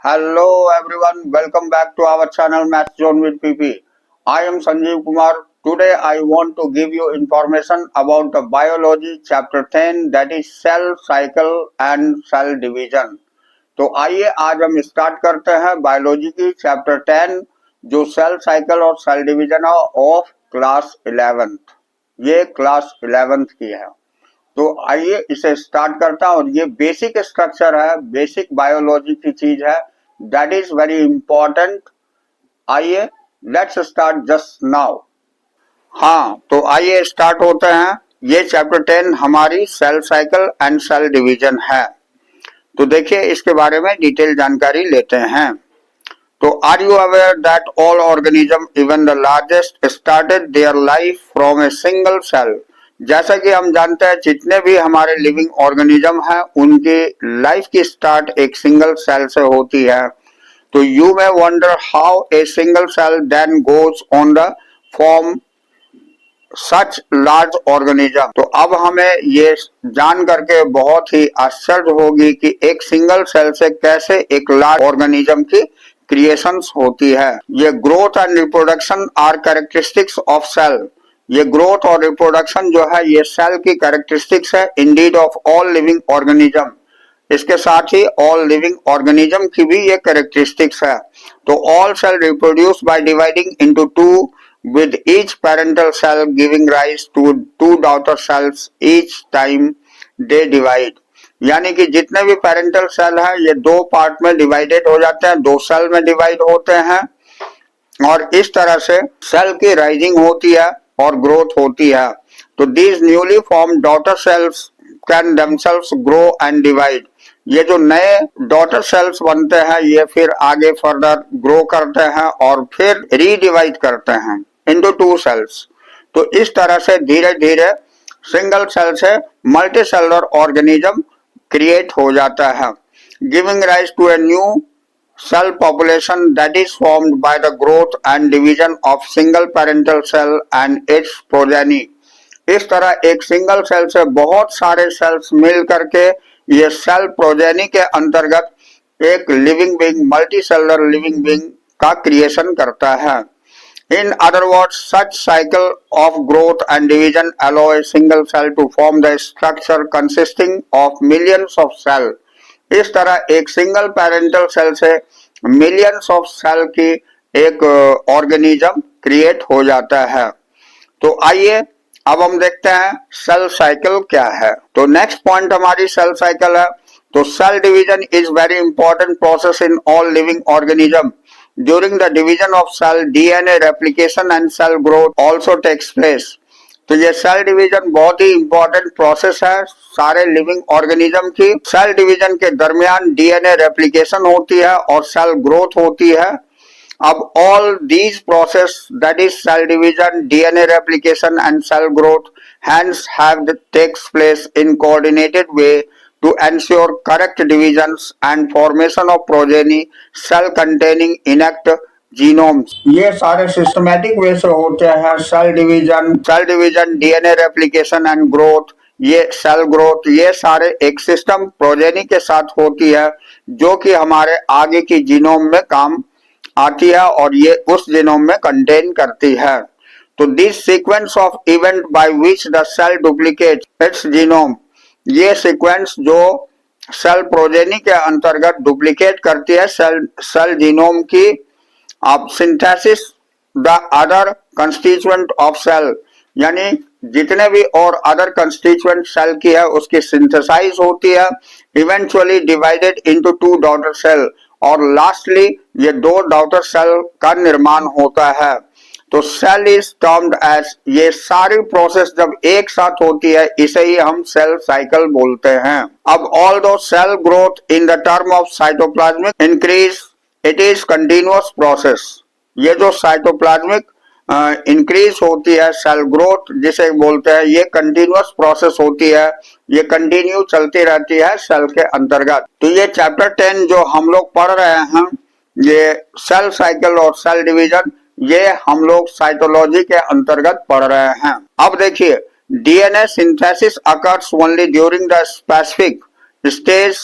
Hello everyone, welcome back to our channel Math Zone with PP. I am Sanjeev Kumar. Today I want to give you information about the biology chapter 10, that is cell cycle and cell division. तो आइए आज हम start करते हैं biology की chapter 10 जो cell cycle और cell division of class 11th, ये क्लास 11th की है। तो आइए इसे स्टार्ट करता हूं। और ये बेसिक स्ट्रक्चर है, बेसिक बायोलॉजी की चीज है, दैट इज वेरी इंपॉर्टेंट। आइए लेट्स स्टार्ट जस्ट नाउ। हाँ, तो आइए स्टार्ट होते हैं। ये चैप्टर 10 हमारी cell cycle and cell division है। तो देखिए इसके बारे में डिटेल जानकारी लेते हैं। तो are you aware that all organism even the largest started their life from a single cell. जैसा कि हम जानते हैं जितने भी हमारे लिविंग ऑर्गेनिज्म हैं उनकी लाइफ की स्टार्ट एक सिंगल सेल से होती है। तो you may wonder how a single cell then goes on the form such large organism. तो अब हमें ये जान करके बहुत ही आश्चर्य होगी कि एक सिंगल सेल से कैसे एक लार्ज ऑर्गेनिज्म की क्रिएशंस होती है। ये growth and reproduction are characteristics of cell. ये ग्रोथ और रिप्रोडक्शन जो है ये सेल की कैरेक्टरिस्टिक्स है, indeed of all living organism. इसके साथ ही ऑल लिविंग ऑर्गेनिज्म की भी ये कैरेक्टरिस्टिक्स है। तो all cell reproduce by dividing into two with each parental cell giving rise to two daughter cells each time they divide। यानी कि जितने भी पेरेंटल सेल है ये दो पार्ट में डिवाइडेड हो जाते हैं, दो सेल में डिवाइड होते हैं और इस तरह से सेल की राइजिंग होती है और ग्रोथ होती है। तो these newly formed daughter cells can themselves grow and divide। ये जो नए डॉटर सेल्स बनते हैं ये फिर आगे फर्दर ग्रो करते हैं और फिर रीडिवाइड करते हैं इनटू टू सेल्स। तो इस तरह से धीरे धीरे सिंगल सेल से मल्टी सेलुलर ऑर्गेनिज्म क्रिएट हो जाता है, giving rise to a new cell population that is formed by the growth and division of single parental cell and its progeny। इस तरह एक सिंगल सेल से बहुत सारे सेल्स मिल करके ये सेल प्रोजेनी के अंतर्गत एक living being, multi cellular living being का क्रिएशन करता है। In other words, such cycle of growth and division allow a single cell to form the structure consisting of millions of cells। इस तरह एक single parental cell से millions of cell की एक organism create हो जाता है। तो आइए अब हम देखते हैं सेल साइकिल क्या है। तो नेक्स्ट पॉइंट हमारी सेल साइकिल है। तो cell division is very important process in all living organism. During the division of cell, DNA replication and cell growth also takes place। तो ये सेल डिवीजन बहुत ही important process है सारे living organism की। Cell division के दरमियान DNA replication होती है और सेल ग्रोथ होती है। अब all these process that is cell division, DNA replication and cell growth hence have takes place in coordinated way to ensure correct divisions and formation of progeny cell containing intact genomes। ये सारे systematic way से होते हैं। Cell division, DNA replication and growth, ये cell growth, ये सारे एक system progeny के साथ होती है जो कि हमारे आगे की जीनोम में काम आती है और ये उस जीनोम में कंटेन करती है। तो this sequence of event by which the cell duplicate its genome, ये सीक्वेंस जो सेल प्रोजेनी के अंतर्गत डुप्लीकेट करती है सेल जीनोम की। अब synthesis the other constituent of cell, यानी जितने भी और अदर कंस्टिट्यूएंट सेल की है उसकी सिंथेसाइज होती है, eventually divided into two daughter cell और लास्टली ये दो डॉटर सेल का निर्माण होता है। तो सेल इज टर्म्ड एज, ये सारी प्रोसेस जब एक साथ होती है इसे ही हम सेल साइकिल बोलते हैं। अब ऑल दो cell growth in the term of cytoplasmic increase, it is continuous process. ये जो साइटोप्लाज्मिक इंक्रीज होती है, सेल ग्रोथ जिसे बोलते हैं, ये कंटिन्यूअस प्रोसेस होती है, ये कंटिन्यू चलती रहती है सेल के अंतर्गत। तो ये चैप्टर 10 जो हम लोग पढ़ रहे हैं, ये सेल साइकिल और सेल डिवीजन, ये हम लोग साइटोलॉजी के अंतर्गत पढ़ रहे हैं। अब देखिए DNA synthesis occurs only during the specific stage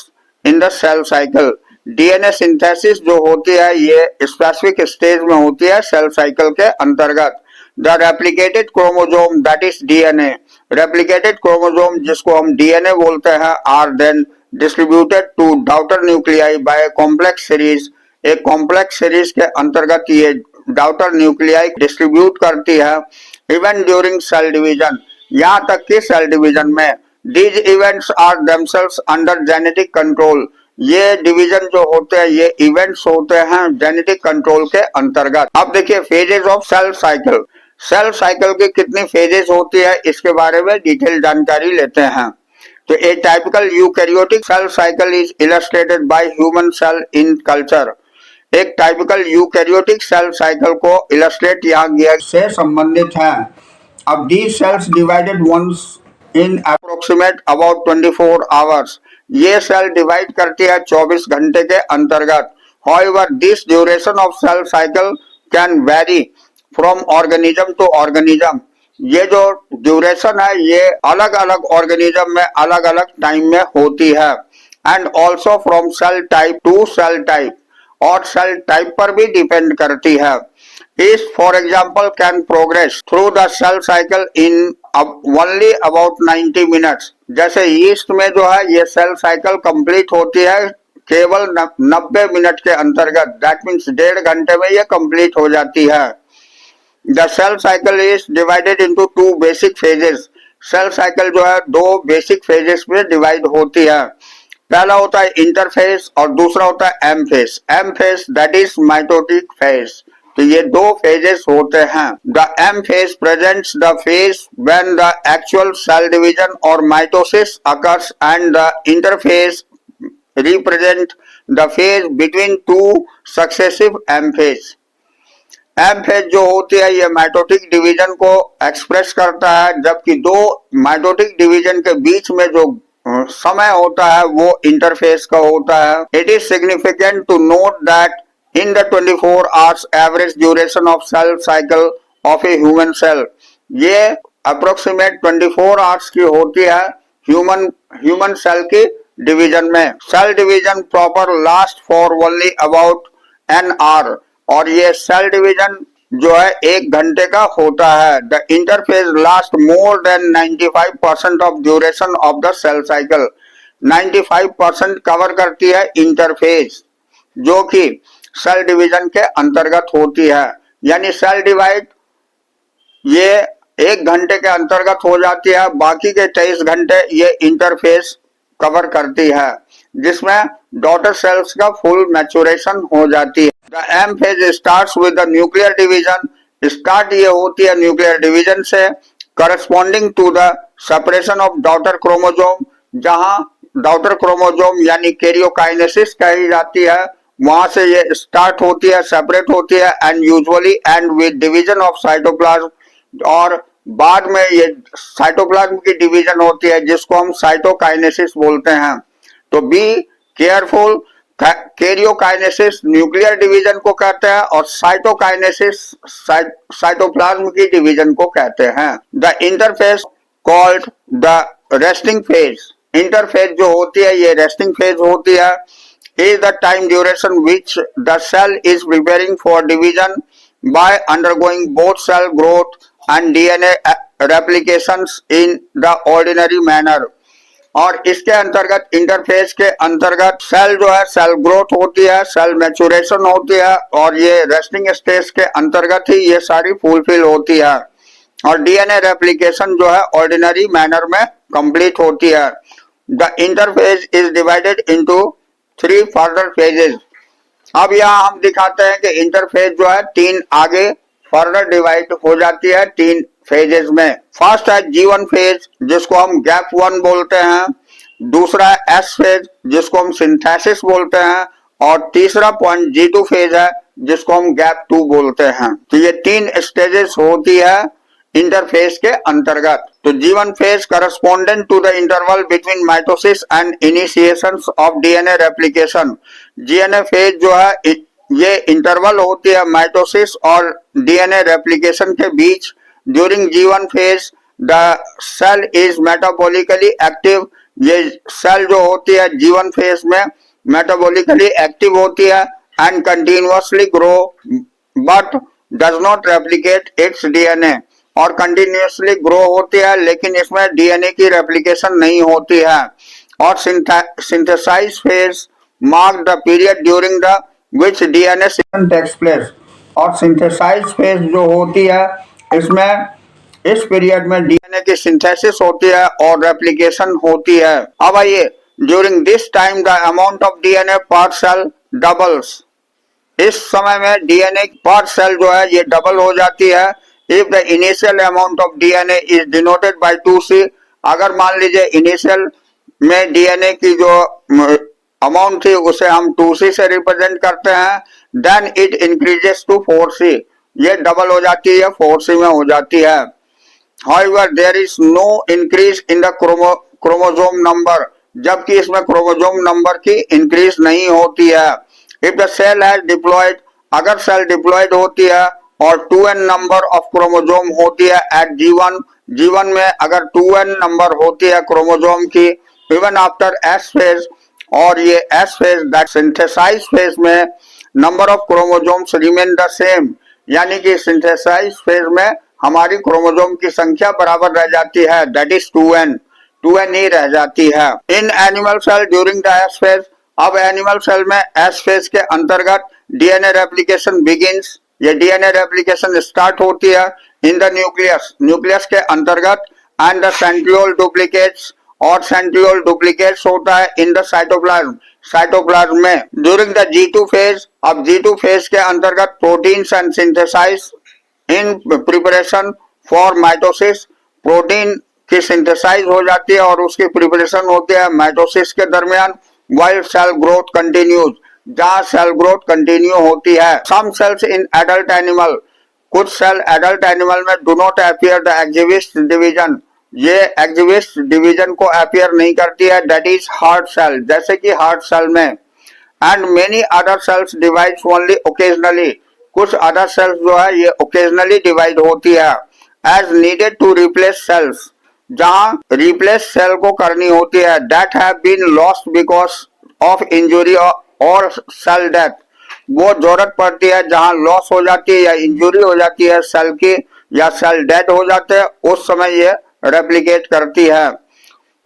in the cell cycle. DNA synthesis जो होती है ये स्पेसिफिक स्टेज में होती है सेल साइकिल के अंतर्गत. The replicated chromosome that is DNA, replicated chromosome जिसको हम डीएनए बोलते हैं, are then distributed to daughter nuclei by complex series. एक कॉम्प्लेक्स सीरीज के अंतर्गत ये डॉटर न्यूक्लियाई डिस्ट्रीब्यूट करती है. इवन ड्यूरिंग सेल डिवीजन, यहाँ तक कि सेल डिवीजन में. These events are themselves under genetic control, ये डिवीजन जो होते हैं ये इवेंट्स होते हैं जेनेटिक कंट्रोल के अंतर्गत. अब देखिए phases of cell cycle. Cell cycle की कितनी फेजेस होती है इसके बारे में डिटेल जानकारी लेते हैं. तो a typical eukaryotic cell cycle is illustrated by human cell in culture. एक टाइपिकल यूकैरियोटिक सेल साइकिल को इलस्ट्रेट यहाँ किया से संबंधित है. अब these cells divided once in approximate about 24 hours. ये सेल डिवाइड करती है 24 घंटे के अंतर्गत. However, this duration of cell cycle can vary from organism to organism. ये जो ड्यूरेशन है ये अलग अलग ऑर्गेनिज्म में अलग अलग टाइम में होती है. And also from cell type to cell type, और सेल टाइप पर भी डिपेंड करती है. Yeast, for example, can progress through the cell cycle in only about 90 minutes. जैसे यीस्ट में जो है ये सेल साइकिल कंप्लीट होती है केवल 90 मिनट के अंतर्गत. दैट मीन्स 1.5 घंटे में ये कंप्लीट हो जाती है. The cell cycle is divided into 2 basic phases. Cell cycle जो है 2 बेसिक फेजेस में डिवाइड होती है. पहला होता है इंटरफेज और दूसरा होता है M phase. M phase that is mitotic phase. तो ये 2 फेजेस होते हैं. The M phase presents the phase when the actual cell division और mitosis occurs and the interphase represent the phase between 2 successive M phase. M phase जो होती है ये mitotic division को एक्सप्रेस करता है, जबकि 2 माइटोटिक डिवीजन के बीच में जो समय होता है वो इंटरफेज का होता है. It is significant to note that in the 24 hours average duration of cell cycle of a human cell, ये approximate 24 hours की होती है human cell की डिवीजन में. Cell division proper last for only about an hour, और ये cell division जो है 1 घंटे का होता है. The interphase last more than 95% of duration of the cell cycle. 95% cover करती है इंटरफेज जो कि सेल डिवीजन के अंतर्गत होती है. यानी सेल डिवाइड ये 1 घंटे के अंतर्गत हो जाती है, बाकी के 23 घंटे ये इंटरफेस कवर करती है, जिसमें डॉटर सेल्स का फुल मैच्योरेशन हो जाती है. The M phase starts with the nuclear division. Start ये होती है न्यूक्लियर डिवीजन से, corresponding to the separation of daughter chromosome. जहां डॉटर क्रोमोजोम यानी कैरियोकाइनेसिस कही जाती है, वहां से ये स्टार्ट होती है, सेपरेट होती है, and usually and with division of cytoplasm. और बाद में ये साइटोप्लाज्म की डिवीजन होती है जिसको हम साइटोकाइनेसिस बोलते हैं. तो be careful. Karyokinesis nuclear division को कहते हैं और साइटोकाइनेसिस साइटोप्लाज्म की डिवीजन को कहते हैं. The interphase called the resting phase. Interphase जो होती है ये रेस्टिंग फेज होती है. Is the time duration which the cell is preparing for division by undergoing both cell growth and DNA replications in the ordinary manner. और इसके अंतर्गत interphase के अंतर्गत सेल जो है सेल ग्रोथ होती है, सेल मैच्योरेशन होती है, और ये रेस्टिंग स्टेज के अंतर्गत ही ये सारी फुलफिल होती है. और डीएनए रेप्लिकेशन जो है ऑर्डिनरी मैनर में कंप्लीट होती है. The interphase is divided into 3 further phases. अब यहाँ हम दिखाते हैं कि इंटरफेज जो है 3 आगे फर्दर डिवाइड हो जाती है 3 फेजेस में. फर्स्ट है G1 फेज जिसको हम गैप 1 बोलते हैं. दूसरा है S फेज जिसको हम सिंथेसिस बोलते हैं. और तीसरा पॉइंट G2 फेज है जिसको हम गैप 2 बोलते हैं. तो ये 3 स्टेजेस होती है इंटरफेज के अंतर्गत. तो G1 phase correspondent to the interval between mitosis and initiations of DNA replication. जीएनए फेज जो है ये इंटरवल होती है माइटोसिस और डीएनए रेप्लिकेशन के बीच. During G1 phase the cell is metabolically active, ये सेल जो होती है जीवन फेज में मेटाबॉलिकली एक्टिव होती है and continuously grow but does not replicate it's DNA, और कंटिन्यूअसली ग्रो होती है लेकिन इसमें डीएनए की रेप्लिकेशन नहीं होती है। और synthesize phase mark the period during the which DNA takes place, और सिंथेसाइज फेज जो होती है इसमें इस पीरियड में डीएनए की सिंथेसिस होती है और रेप्लिकेशन होती है। अब आइए, during this time the amount of DNA पर सेल डबल्स, इस समय में डीएनए पर सेल जो है ये डबल हो जाती है। If the initial amount of DNA is denoted by 2C, अगर मान लीजिए इनिशियल में डीएनए की जो अमाउंट थी उसे हम 2C से रिप्रेजेंट करते हैं, then it increases to 4C, ये डबल हो जाती है 4C में हो जाती है। However, there is no increase in the chromosome number, जबकि इसमें क्रोमोसोम नंबर की इंक्रीज नहीं होती है। If the cell has diploid, अगर सेल डिप्लॉयड होती है और 2n नंबर ऑफ क्रोमोसोम होती है एट G1 में अगर 2n नंबर होती है क्रोमोसोम की, इवन आफ्टर S फेज, और ये S phase that synthesise phase में number of chromosomes remain the same, यानी कि सिंथेसाइज फेज में हमारी क्रोमोसोम की संख्या बराबर रह जाती है, दैट इज 2n ही रह जाती है। In animal cell during the S phase, अब एनिमल सेल में S फेज के अंतर्गत डीएनए रेप्लिकेशन बिगिंस, ये डीएनए रेप्लिकेशन स्टार्ट होती है इन द न्यूक्लियस के अंतर्गत, एंड द सेंट्रियोल डुप्लीकेट्स, और सेंट्रियोल डुप्लीकेट्स होता है इन द साइटोप्लाज्म में। ड्यूरिंग द G2 फेज, अब G2 फेज के अंतर्गत proteins and synthesize in preparation for mitosis, protein की सिंथेसाइज हो जाती है और उसकी प्रिपरेशन होती है माइटोसिस के दरमियान। वाइल सेल ग्रोथ कंटिन्यूज, जहां सेल ग्रोथ कंटिन्यू होती है। Some cells in adult animal, कुछ सेल एडल्ट एनिमल में do not appear the exhibit division, ये एक्जिविस्ट डिवीजन को अपीयर नहीं करती है, दैट इज हार्ट सेल, जैसे कि हार्ट सेल में। And many other cells divides only occasionally, कुछ अदर सेल्स जो है ये ओकेजनली डिवाइड होती है as needed to replace cells, जहां रिप्लेस सेल को करनी होती है, that have been lost because of injury और सेल डेथ, वो जरूरत पड़ती है जहां लॉस हो जाती है या इंजुरी हो जाती है सेल की, या सेल डेथ हो जाते हैं, उस समय ये रेप्लिकेट करती है।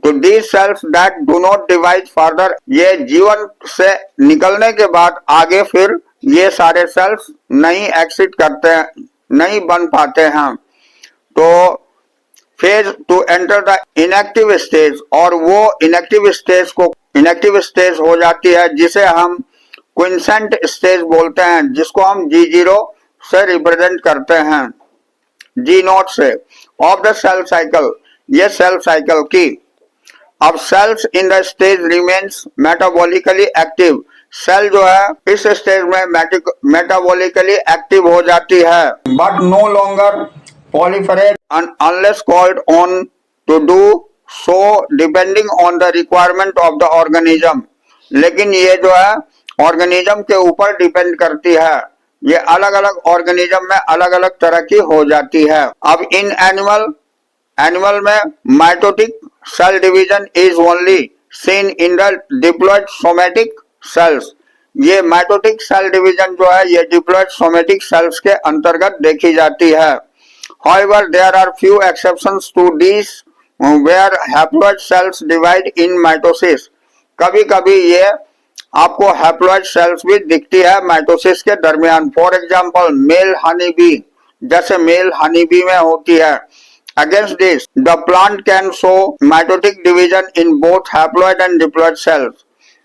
तो these cells that do not divide further, ये जीवन से निकलने के बाद आगे फिर ये सारे सेल्स नहीं एक्सिट करते हैं, नहीं बन पाते हैं। तो phase two enter the inactive stage, और वो इनएक्टिव स्टेज हो जाती है जिसे हम क्विंसेंट स्टेज बोलते हैं, जिसको हम G0 से रिप्रेजेंट करते हैं, G0 से, ऑफ द सेल साइकिल, ये सेल साइकिल की। अब cells in the stage remains metabolically active, cell जो है इस स्टेज में मेटाबॉलिकली एक्टिव हो जाती है, but no longer proliferate unless called on to do so depending on the requirement of the organism, लेकिन ये जो है ऑर्गेनिज्म के ऊपर डिपेंड करती है, ये अलग अलग ऑर्गेनिज्म में अलग अलग तरह की हो जाती है। अब इन एनिमल में mitotic cell division is only seen in the diploid somatic cells, ये माइटोटिक सेल डिवीजन जो है ये डिप्लॉयड सोमेटिक सेल्स के अंतर्गत देखी जाती है। However, there are few exceptions to these where haploid cells divide in mitosis. कभी कभी ये आपको haploid cells भी दिखती है माइटोसिस के दरमियान। For example male honey bee, जैसे मेल हनी बी में होती है। Against this, the plant can show mitotic division in both haploid and diploid cells.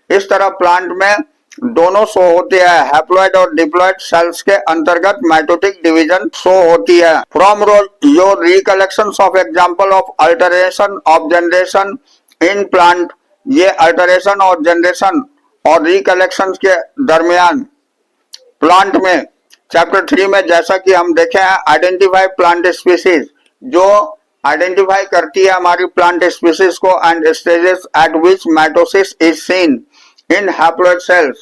इस तरह प्लांट में दोनों शो होते हैं, हैप्लॉइड और डिप्लॉइड सेल्स के अंतर्गत माइटोटिक डिवीजन शो होती है। From your recollections of example of alteration of generation in plant, ये अल्टरेशन और जनरेशन और रिकलेक्शंस के दरमियान प्लांट में चैप्टर 3 में जैसा कि हम देखे हैं, आइडेंटिफाई प्लांट स्पीसीज, जो आइडेंटिफाई करती है हमारी प्लांट स्पीसीज को, and stages eight which mitosis is seen in haploid cells,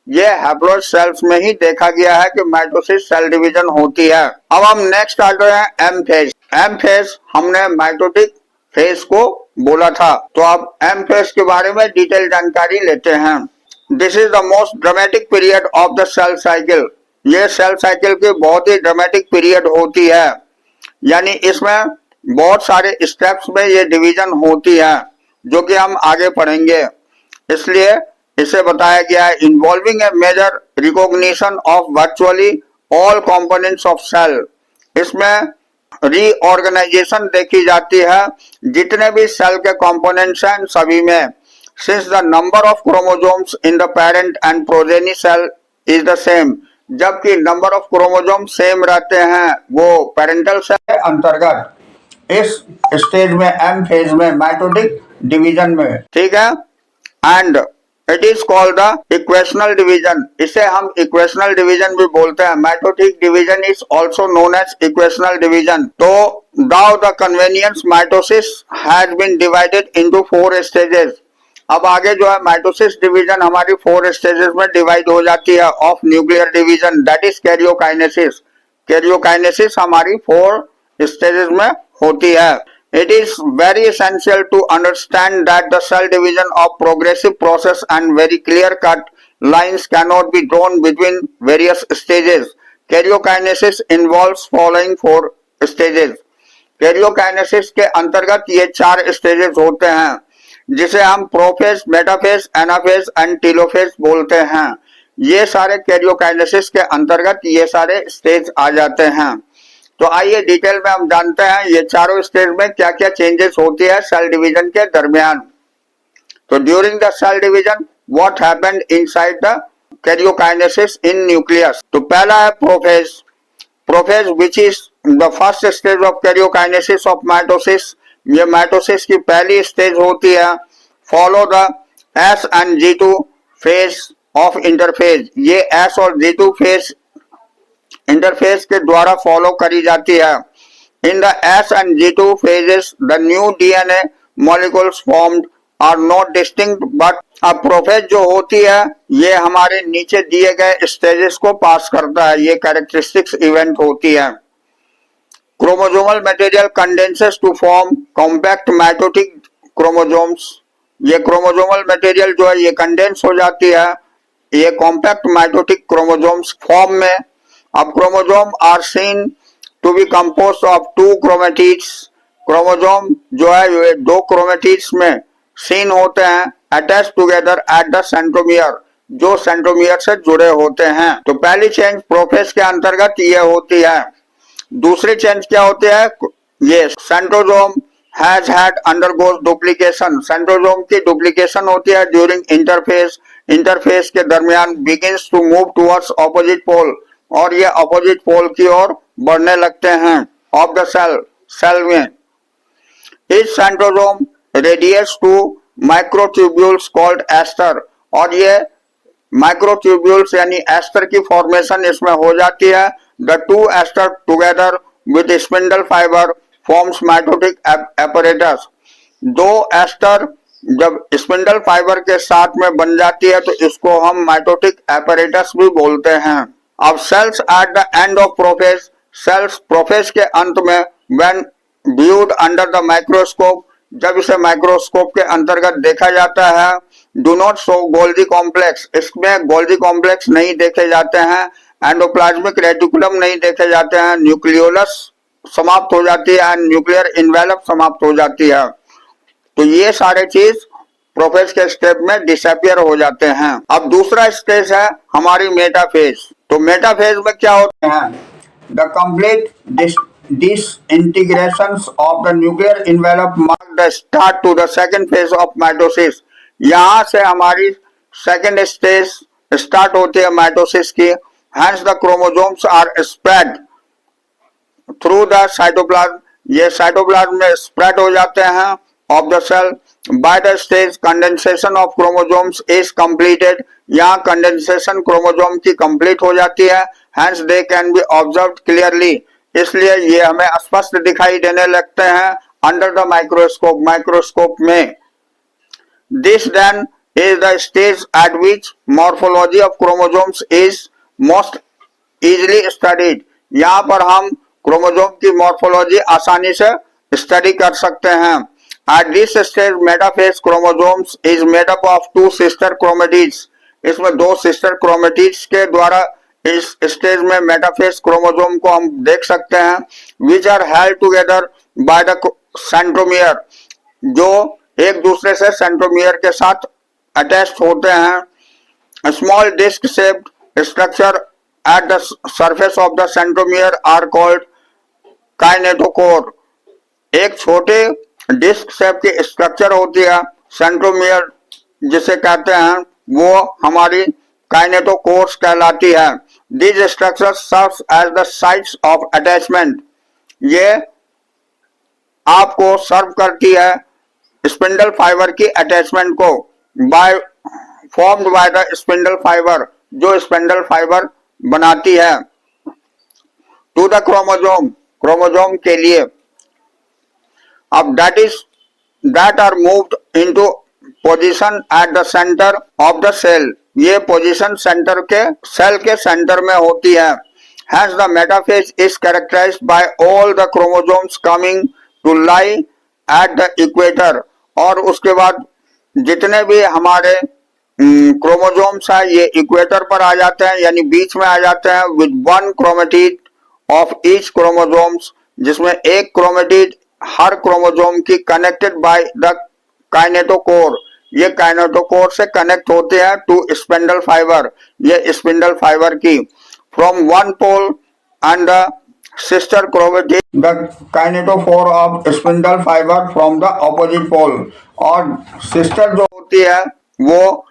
ये हैप्लॉइड सेल्स में ही देखा गया है कि माइटोसिस सेल डिवीजन होती है। अब हम नेक्स्ट आते हैं एम फेज। एम फेज हमने माइटोटिक फेज को बोला था, तो अब एम फेज के बारे में डिटेल जानकारी लेते हैं। This is the most dramatic period of the cell cycle. ये सेल साइकिल की बहुत ही ड्रामेटिक पीरियड होती है, यानी इसमें बहुत सारे स्टेप्स में ये डिवीजन होती है, जो कि हम आगे पढ़ेंगे। इसलिए इसे बताया गया है involving a major recognition of virtually all components of cell. इसमें रीऑर्गेनाइजेशन देखी जाती है जितने भी सेल के कंपोनेंट्स हैं सभी में। Since the number of chromosomes in the parent and progeny cell is the same, जबकि नंबर ऑफ क्रोमोसोम सेम रहते हैं वो पेरेंटल सेल के अंतर्गत इस स्टेज में एम फेज में माइटोटिक डिवीजन में, ठीक है। And it is called the equational division. इसे हम इक्वेशनल डिवीजन भी बोलते हैं। Mitotic division is also known as equational division. तो now the convenience mitosis has been divided into 4 stages. अब आगे जो है माइटोसिस डिवीजन हमारी 4 स्टेजेस में डिवाइड हो जाती है of nuclear division, that is karyokinesis. Karyokinesis हमारी 4 स्टेजेस में होती है। It is very essential to understand that the cell division of progressive process and very clear-cut lines cannot be drawn between various stages. Karyokinesis involves following 4 stages. Karyokinesis के अंतर्गत ये 4 stages होते हैं, जिसे हम prophase, metaphase, anaphase and telophase बोलते हैं। ये सारे कैरियोकाइनेसिस के अंतर्गत ये सारे स्टेज आ जाते हैं। तो आइए डिटेल में हम जानते हैं ये चारों स्टेज में क्या क्या चेंजेस होती है सेल डिवीजन के दरमियान। तो during the cell division what happened inside the karyokinesis in nucleus. तो पहला है prophase. Prophase which is the first stage of karyokinesis of mitosis. ये माइटोसिस की पहली स्टेज होती है। Follow the S and G2 phase of interphase. ये S और G2 फेज इंटरफेस के द्वारा फॉलो करी जाती है। In the S and G2 phases the new DNA molecules formed are not distinct but अब प्रोफेज जो होती है ये हमारे नीचे दिए गए स्टेजेस को पास करता है। ये कैरेक्टरिस्टिक्स इवेंट होती है। Chromosomal material condenses to form compact mitotic chromosomes. ये क्रोमोसोमल मटेरियल जो है ये कंडेंस हो जाती है ये कॉम्पैक्ट माइटोटिक क्रोमोसोम्स फॉर्म में। अब chromosome are seen to be composed of 2 chromatids. Chromosome जो है ये 2 क्रोमेटिड्स में सीन होते हैं attach together at the centromere, जो सेंट्रोमियर से जुड़े होते हैं। तो पहली चेंज प्रोफेज के अंतर्गत ये होती है। दूसरी चेंज क्या होती है, ये centrosome has had undergoes duplication. Centrosome की डुप्लीकेशन होती है ड्यूरिंग इंटरफेज। इंटरफेज के दरमियान begins to move towards opposite pole, और ये अपोजिट पोल की ओर बढ़ने लगते हैं ऑफ द सेल में। इस centrosome radiates to microtubules called aster, और ये माइक्रोट्यूब्यूल्स यानी एस्टर की फॉर्मेशन इसमें हो जाती है। The 2 aster together with spindle fibre forms mitotic apparatus. 2 aster जब स्पिंडल फाइबर के साथ में बन जाती है तो इसको हम माइटोटिक एपरेटस भी बोलते हैं। अब cells at the end of prophase. Cells prophase के अंत में when viewed under the microscope, जब इसे माइक्रोस्कोप के अंतर्गत देखा जाता है, do not show Golgi complex. इसमें गोल्गी कॉम्प्लेक्स नहीं देखे जाते हैं, एंडोप्लाज्मिक रेटिकुलम नहीं देखे जाते हैं, न्यूक्लियोलस समाप्त हो जाती है, न्यूक्लियर इन्वेलप समाप्त हो जाती है। तो ये सारे चीज प्रोफेज के स्टेप में डिसअपियर हो जाते हैं। अब दूसरा स्टेज है हमारी मेटाफेज। तो मेटाफेज में क्या होता है, the complete disintegration of the nuclear envelope mark the start to the second phase of mitosis। यहाँ से हमारी सेकेंड स्टेज स्टार्ट होती है माइटोसिस की। hence the chromosomes are spread through the cytoplasm। ये साइटोप्लाज्म में स्प्रेड हो जाते हैं of the cell by the stage condensation of chromosomes is completed। यहाँ कंडेंसेशन क्रोमोसोम की कंप्लीट हो जाती है। hence they can be observed clearly। इसलिए ये हमें स्पष्ट दिखाई देने लगते हैं अंडर द माइक्रोस्कोप, माइक्रोस्कोप में। This then is the stage at which morphology of chromosomes is most easily studied. यहाँ पर हम क्रोमोसोम की मॉर्फोलॉजी आसानी से स्टडी कर सकते हैं. At this stage, metaphase chromosomes is made up of two sister chromatids. इसमें दो सिस्टर क्रोमेटिड्स के द्वारा इस स्टेज में मेटाफेज क्रोमोसोम को हम देख सकते हैं. Which are held together by the centromere, जो एक दूसरे से सेंट्रोमियर के साथ अटैच्ड होते हैं. Small disc shaped structure at the surface of the centromere are called kinetochore. एक छोटे डिस्क शेप की स्ट्रक्चर होती है सेंट्रोमियर जिसे कहते हैं, वो हमारी काइनेटोकोर्स कहलाती है. This structure serves as the sites of attachment. ये आपको सर्व करती है स्पिंडल फाइबर की अटैचमेंट को, by formed by the spindle fibre, जो स्पिंडल फाइबर बनाती है. टू द क्रोमोसोम, क्रोमोसोम के लिए. अब that are moved into position at the centre of the cell. ये पोजीशन सेंटर के सेल के सेंटर में होती है. Hence the metaphase is characterized by all the chromosomes coming to lie at the equator. और उसके बाद जितने भी हमारे क्रोमोसोम्स हैं ये इक्वेटर पर आ जाते हैं, यानी बीच में आ जाते हैं, with one chromatid of each chromosomes, जिसमें एक क्रोमेटिड हर क्रोमोसोम की कनेक्टेड बाय द काइनेटोकोर. ये काइनेटोकोर से कनेक्ट होते हैं टू स्पिंडल फाइबर, ये स्पिंडल फाइबर की. From one pole and the sister chromatid the kinetochore of spindle fibre from the opposite pole. और सिस्टर जो होती है वो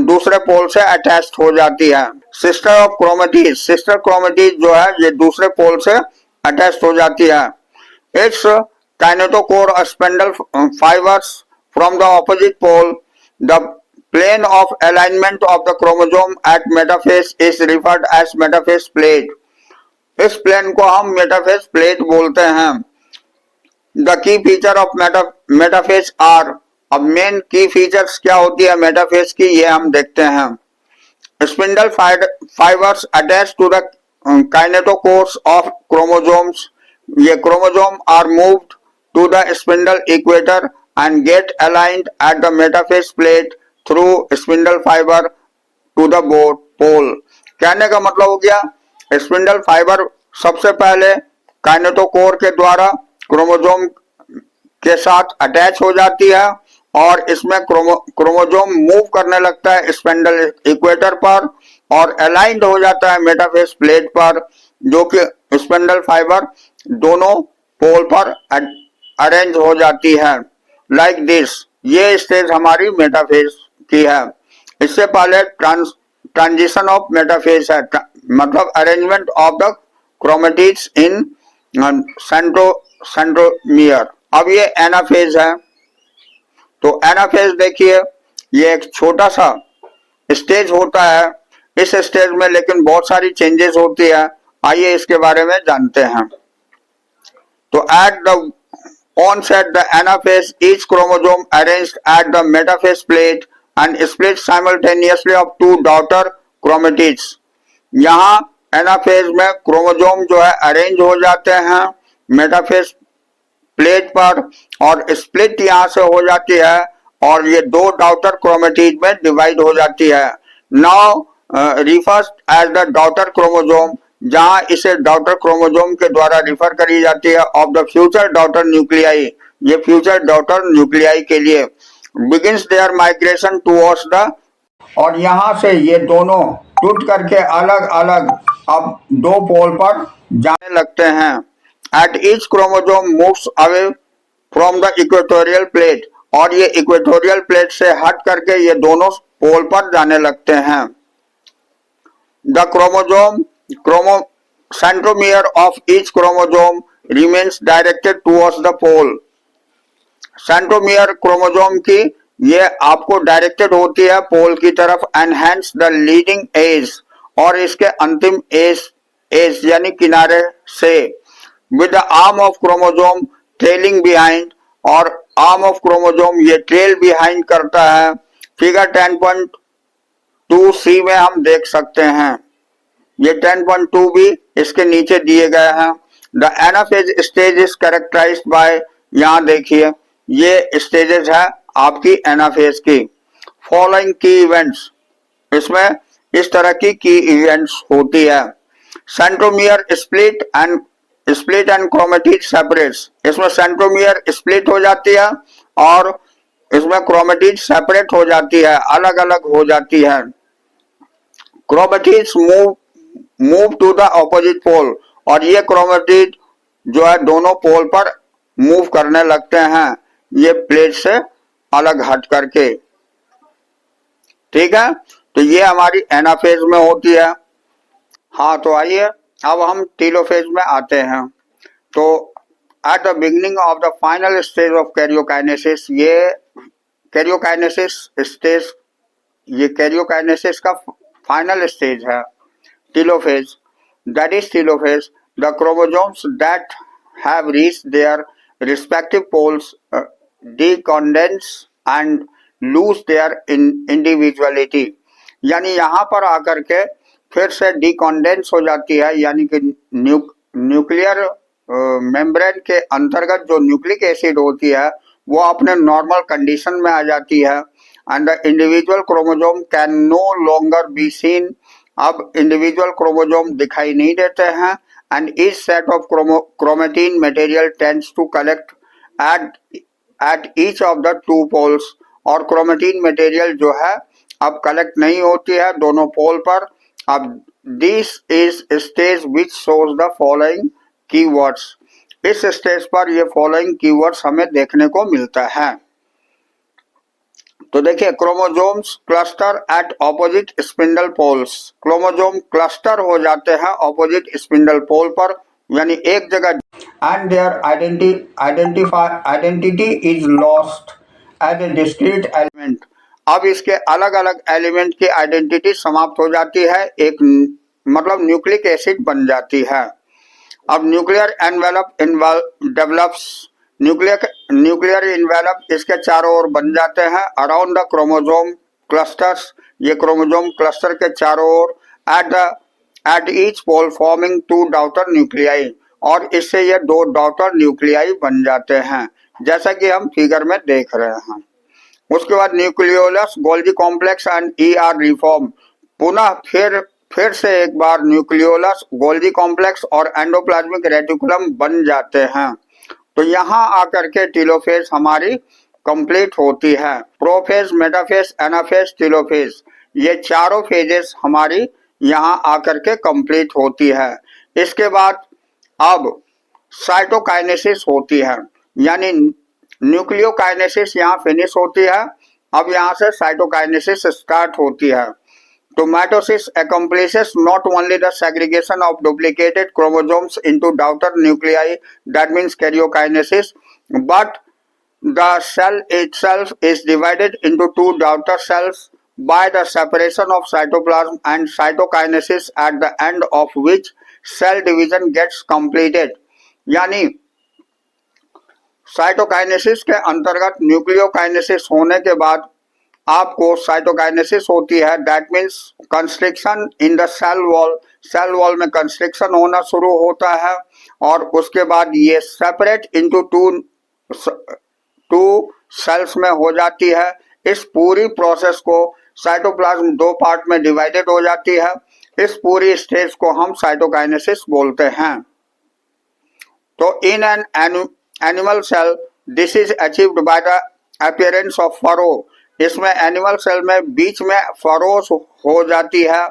दूसरे पोल से अटैच्ड हो जाती है. Sister of chromatid, sister chromatid जो है ये दूसरे पोल से अटैच्ड हो जाती है. It's kinetochore spindle fibres from the opposite pole. The plane of alignment of the chromosome at metaphase is referred as metaphase plate. इस प्लेन को हम मेटाफेज प्लेट बोलते हैं. The key feature of metaphase are. अब main की features क्या होती है मेटाफेज की, ये हम देखते हैं. Spindle fibres attach to the kinetochores of chromosomes. ये chromosome are moved to the spindle equator and get aligned at the metaphase plate through spindle fiber to the pole. कहने का मतलब हो गया स्पिंडल फाइबर सबसे पहले काइनेटोकोर के द्वारा क्रोमोसोम के साथ अटैच हो जाती है और इसमें क्रोमोसोम मूव करने लगता है स्पिंडल इक्वेटर पर और अलाइंड हो जाता है मेटाफेज प्लेट पर, जो कि स्पिंडल फाइबर दोनों पोल पर अरेंज हो जाती है. Like this. ये स्टेज हमारी मेटाफेज की है. इससे पहले ट्रांजिशन ऑफ मेटाफेज है, मतलब arrangement of the chromatids in centromere. अब ये एनाफेज है. तो एनाफेज देखिए, ये एक छोटा सा स्टेज होता है. इस स्टेज में लेकिन बहुत सारी चेंजेस होती है. आइए इसके बारे में जानते हैं. तो at the onset the anaphase, each chromosome arranged at the metaphase plate and split simultaneously of two daughter chromatids. यहाँ एनाफेज में क्रोमोसोम जो है अरेंज हो जाते हैं मेटाफेज प्लेट पर और स्प्लिट यहाँ से हो जाती है और ये दो डॉटर क्रोमेटिड में डिवाइड हो जाती है. Now refers as the daughter chromosome, जहां इसे डॉटर क्रोमोसोम के द्वारा रिफर करी जाती है of the future daughter nuclei. ये फ्यूचर डॉटर न्यूक्लियाई के लिए begins their migration towards the. और यहां से ये दोनों टूट करके अलग अलग अब दो पोल पर जाने लगते हैं. At each chromosome moves away from the equatorial plate. और ये इक्वेटोरियल प्लेट से हट करके ये दोनों पोल पर जाने लगते हैं. The centromere of each chromosome remains directed towards the pole. Centromere chromosome की ये आपको डायरेक्टेड होती है पोल की तरफ. And hence the leading edge, और इसके अंतिम एज यानी किनारे से. With the arm of chromosome trailing behind, और आर्म ऑफ क्रोमोसोम ये ट्रेल बिहाइंड करता है. फिगर 10.2c में हम देख सकते हैं। ये 10.2 भी इसके नीचे दिए गए हैं। The anaphase stage is characterised by, यहाँ देखिए ये स्टेजेस है आपकी एनाफेज की। फॉलोइंग की इवेंट्स, इसमें इस तरह की इवेंट्स होती है। Centromere split and chromatid separates, इसमें सेंट्रोमियर स्प्लिट हो जाती है और इसमें क्रोमेटिड सेपरेट हो जाती है, अलग अलग हो जाती है। Chromatids move to the opposite pole, और ये क्रोमेटिड जो है दोनों पोल पर मूव करने लगते हैं, ये प्लेट से अलग हट करके। ठीक है, तो ये हमारी एनाफेज में होती है। हाँ, तो आइए अब हम टीलोफेज में आते हैं। तो at the beginning of the final stage of karyokinesis, ये कैरियोकाइनेसिस स्टेज, ये कैरियोकाइनेसिस का फाइनल स्टेज है telophase. That is telophase, the chromosomes that have reached their respective poles decondense and lose their individuality, यानी यहाँ पर आकर के फिर से डिकॉन्डेंस हो जाती है, यानी कि न्यूक्लियर मेम्ब्रेन के अंतर्गत जो न्यूक्लिक एसिड होती है वो अपने नॉर्मल कंडीशन में आ जाती है। And the individual chromosome can no longer be seen, अब इंडिविजुअल क्रोमोसोम दिखाई नहीं देते हैं। And each set of chromatin material tends to collect at each of the two poles, और क्रोमेटिन मटेरियल जो है अब कलेक्ट नहीं होती है दोनों पोल पर। अब this is stage which shows the following keywords, इस स्टेज पर ये फॉलोइंग कीवर्ड्स हमें देखने को मिलता है। तो देखिए, chromosomes cluster at opposite spindle poles, chromosome cluster हो जाते हैं ऑपोजिट स्पिंडल पोल पर, यानी एक जगह। And their identity is lost as a discrete element, अब इसके अलग अलग एलिमेंट की आइडेंटिटी समाप्त हो जाती है, एक मतलब न्यूक्लिक एसिड बन जाती है। अब nuclear envelope develops, nuclear envelope इसके चारों ओर बन जाते हैं अराउंड द क्रोमोसोम क्लस्टर्स, ये क्रोमोसोम क्लस्टर के चारों ओर at each pole forming two daughter nuclei, और इससे ये दो डॉटर न्यूक्लियाई बन जाते हैं, जैसा कि हम फिगर में देख रहे हैं। उसके बाद nucleolus, Golgi complex and ER reform, पुनः फिर से एक बार न्यूक्लियोलस, गोल्गी कॉम्प्लेक्स और एंडोप्लाज्मिक रेटिकुलम बन जाते हैं। तो यहाँ आकर के टीलोफेज हमारी कंप्लीट होती है। प्रोफेज, मेटाफेज, एनाफेज, टीलोफेज, ये चारों फेजेस हमारी यहाँ आकर के कंप्लीट होती है। इसके बाद अब साइटोकाइनेसिस होती है, यानी न्यूक्लियोकाइनेसिस यहाँ फिनिश होती है, अब यहाँ से साइटोकाइनेसिस स्टार्ट होती है। तो mitosis accomplishes not only the segregation of duplicated chromosomes into daughter nuclei, that means karyokinesis, but the cell itself is divided into two daughter cells by the separation of cytoplasm and cytokinesis, at the end of which cell division gets completed, यानी cytokinesis के अंतर्गत न्यूक्लियोकाइनेसिस होने के बाद आपको cytokinesis होती है। That means constriction in the cell wall में कंस्ट्रिक्शन होना शुरू होता है, और उसके बाद ये सेपरेट इनटू टू सेल्स में हो जाती है। इस पूरी प्रोसेस को साइटोप्लाज्म दो पार्ट में डिवाइडेड हो जाती है, इस पूरी स्टेज को हम साइटोकाइनेसिस बोलते हैं। तो in an animal cell this is achieved by the appearance of furrow, इसमें एनिमल सेल में बीच में फरोस हो जाती है।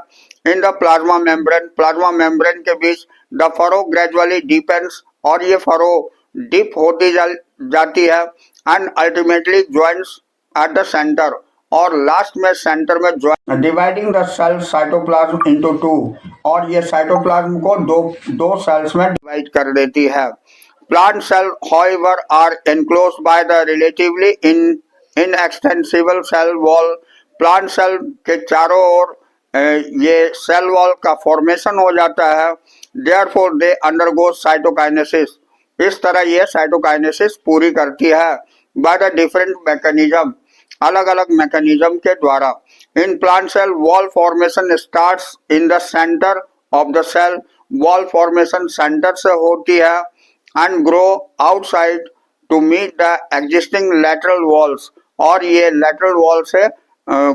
इन द प्लाज्मा मेम्ब्रेन के बीच द फरो ग्रेजुअली डीपेंस, और ये फरो डीप होती जाती है, and ultimately joints at the centre, और लास्ट में सेंटर में join, dividing the cell cytoplasm into two, और ये साइटोप्लाज्म को दो सेल्स में डिवाइड कर देती है। Plant cell however are enclosed by the relatively inextensible cell wall, plant cell के चारों ओर ये सेल वॉल का फॉर्मेशन हो जाता है। Therefore they undergo cytokinesis, इस तरह ये साइटोकाइनेसिस पूरी करती है। बाय द डिफरेंट मैकेनिज्म, अलग अलग मैकेनिज्म के द्वारा। In plant cell wall formation starts in the centre of the cell. Wall formation centre से होती है and grow outside to meet the existing lateral walls, और ये लेटरल वॉल से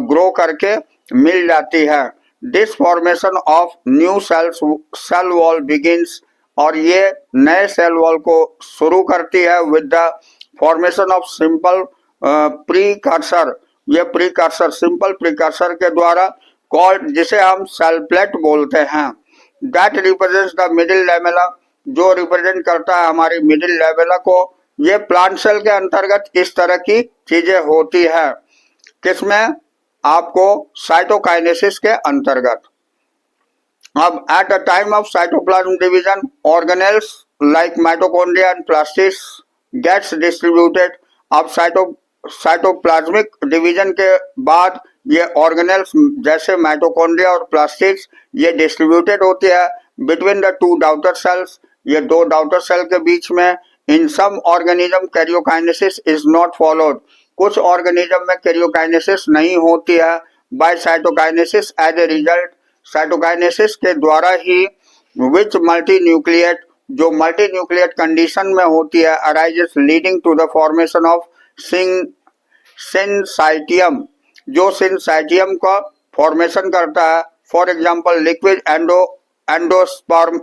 ग्रो करके मिल जाती है। This formation of new cell wall begins, और ये नए सेल वॉल को शुरू करती है with the formation of simple precursor. ये प्रीकर्सर सिंपल प्रीकर्सर के द्वारा कॉल्ड, जिसे हम सेल प्लेट बोलते हैं। That represents the middle lamella, जो रिप्रेजेंट करता है हमारी मिडिल लेमेला को। ये प्लांट सेल के अंतर्गत इस तरह की चीजें होती है। किसमें? आपको साइटोकाइनेसिस के अंतर्गत। अब at the time of cytoplasm division, organelles like mitochondria and plastids gets distributed. अब साइटोप्लाज्मिक डिवीजन के बाद ये ऑर्गेनेल्स जैसे माइटोकॉन्ड्रिया और प्लास्टिड्स ये डिस्ट्रीब्यूटेड होती है between the two daughter cells, ये दो डॉटर सेल के बीच में। In some organism karyokinesis is not followed. कुछ ऑर्गेनिज्म में कैरियोकाइनेसिस नहीं होती है। By cytokinesis as a result, cytokinesis के द्वारा ही विच मल्टी न्यूक्लिएट, जो मल्टी न्यूक्लिएट कंडीशन में होती है, arises leading to the formation of syncytium, जो सिनसाइटियम का फॉर्मेशन करता है। For example liquid endosperm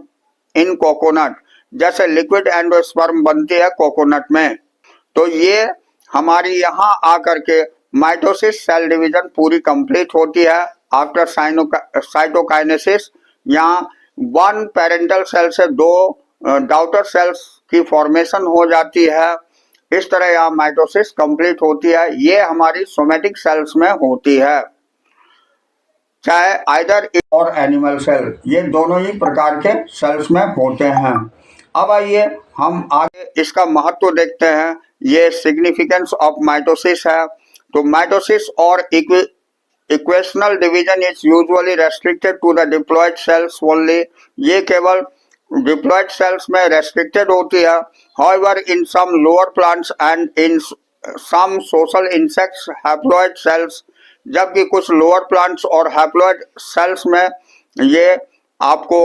in coconut, जैसे लिक्विड एंडोस्पर्म बनती है कोकोनट में। तो ये हमारी यहाँ आकर के माइटोसिस सेल डिवीजन पूरी कंप्लीट होती है आफ्टर साइटोकाइनेसिस। यहाँ वन पेरेंटल सेल से दो डॉटर सेल्स की फॉर्मेशन हो जाती है। इस तरह यहाँ माइटोसिस कंप्लीट होती है। ये हमारी सोमेटिक सेल्स में होती है, चाहे आइदर और एनिमल सेल, ये दोनों ही प्रकार के सेल्स में होते हैं। अब आइए हम आगे इसका महत्व देखते हैं। ये सिग्निफिकेंस ऑफ माइटोसिस है। तो माइटोसिस और equational division is usually restricted to the diploid cells only. ये केवल डिप्लॉयड सेल्स में रेस्ट्रिक्टेड होती है। However in some lower plants and in some social insects haploid cells, जबकि कुछ लोअर प्लांट्स और हैप्लॉयड सेल्स में ये आपको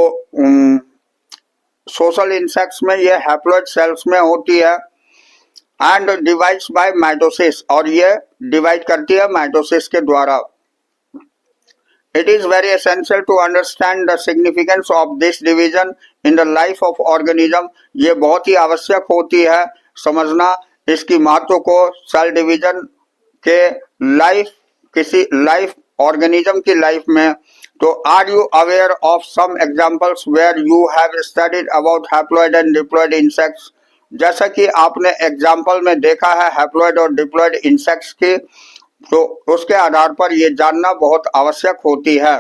सोशल इंसेक्ट्स में ये हैप्लॉयड सेल्स में होती है। एंड डिवाइड्स बाय माइटोसिस, और ये डिवाइड करती है माइटोसिस के द्वारा। It is very essential to understand the significance of this division in the life of organism. ये बहुत ही आवश्यक होती है समझना इसकी महत्व को सेल डिवीजन के किसी लाइफ ऑर्गेनिज्म की लाइफ में। तो are you aware of some examples where you have studied about haploid and diploid insects? जैसा कि आपने एग्जाम्पल में देखा है हैप्लॉयड और डिप्लॉयड इंसेक्ट्स की, तो उसके आधार पर यह जानना बहुत आवश्यक होती है।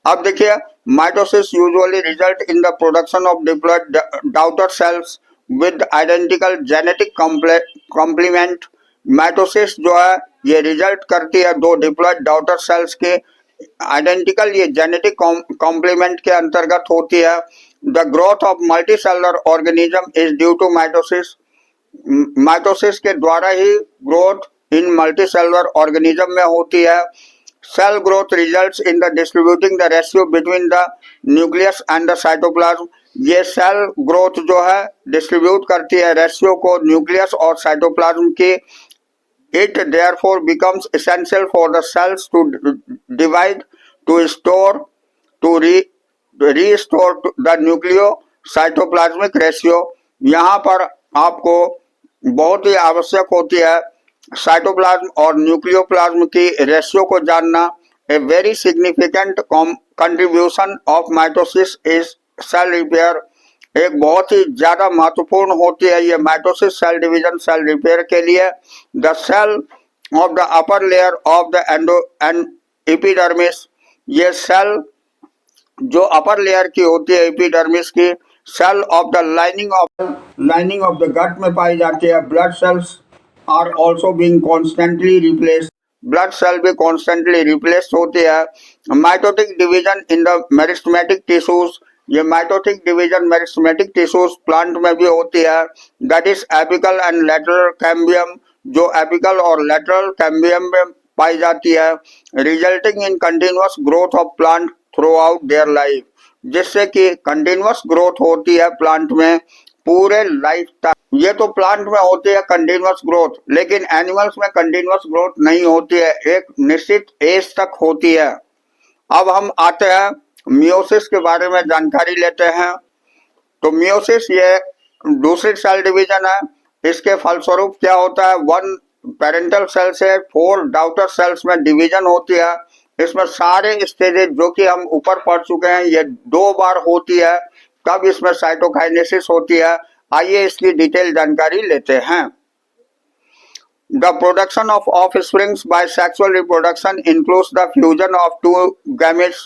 अब देखिए, mitosis usually result in the production of diploid daughter cells with identical genetic complement. Mitosis जो है ये रिजल्ट करती है दो डिप्लॉयड डॉटर सेल्स के आइडेंटिकल, ये जेनेटिक कॉम्प्लीमेंट के अंतर्गत होती है। The growth of multicellular organism is due to mitosis. Mitosis के द्वारा ही ग्रोथ इन मल्टीसेलुलर ऑर्गेनिज्म में होती है। Cell growth results in the distributing the ratio between the nucleus and the cytoplasm. ये सेल ग्रोथ जो है डिस्ट्रीब्यूट करती है रेशियो को न्यूक्लियस और साइटोप्लाज्म की। It therefore becomes essential for the cells to divide, to store, to restore the nucleocytoplasmic ratio. यहाँ पर आपको बहुत ही आवश्यक होती है साइटोप्लाज्म और न्यूक्लियोप्लाज्म की रेशियो को जानना। A very significant contribution of mitosis is cell repair. एक बहुत ही ज्यादा महत्वपूर्ण होती है ये mitosis cell division cell repair के लिए। The cell of the upper layer of the epidermis, ये सेल जो अपर लेयर की होती है एपिडर्मिस की, cell of the lining of the gut में पाई जाती है। Blood cells are also being constantly replaced, blood cell भी कॉन्स्टेंटली रिप्लेस होती है। Mitotic division in the meristematic tissues, ये mitotic division meristematic tissues plant में भी होती है। That is apical and lateral cambium, जो एपिकल और लेटरल कैम्बियम में पाई जाती है, resulting in continuous growth of plant throughout their life, जिससे कि कंटिन्यूअस ग्रोथ होती है प्लांट में पूरे लाइफ तक। ये तो प्लांट में होती है कंटिन्यूअस ग्रोथ, लेकिन एनिमल्स में कंटिन्यूअस ग्रोथ नहीं होती है, एक निश्चित एज तक होती है। अब हम आते हैं मियोसिस के बारे में जानकारी लेते हैं। तो मियोसिस ये दूसरी सेल डिवीजन है। इसके फलस्वरूप क्या होता है, वन पेरेंटल सेल से 4 डॉटर सेल्स में डिवीजन होती है। इसमें सारे स्टेजेस जो कि हम ऊपर पढ़ चुके हैं ये 2 बार होती है, तब इसमें साइटोकाइनेसिस होती है। आइए इसकी डिटेल जानकारी लेते हैं। The production of offsprings by sexual reproduction includes the fusion of 2 gametes.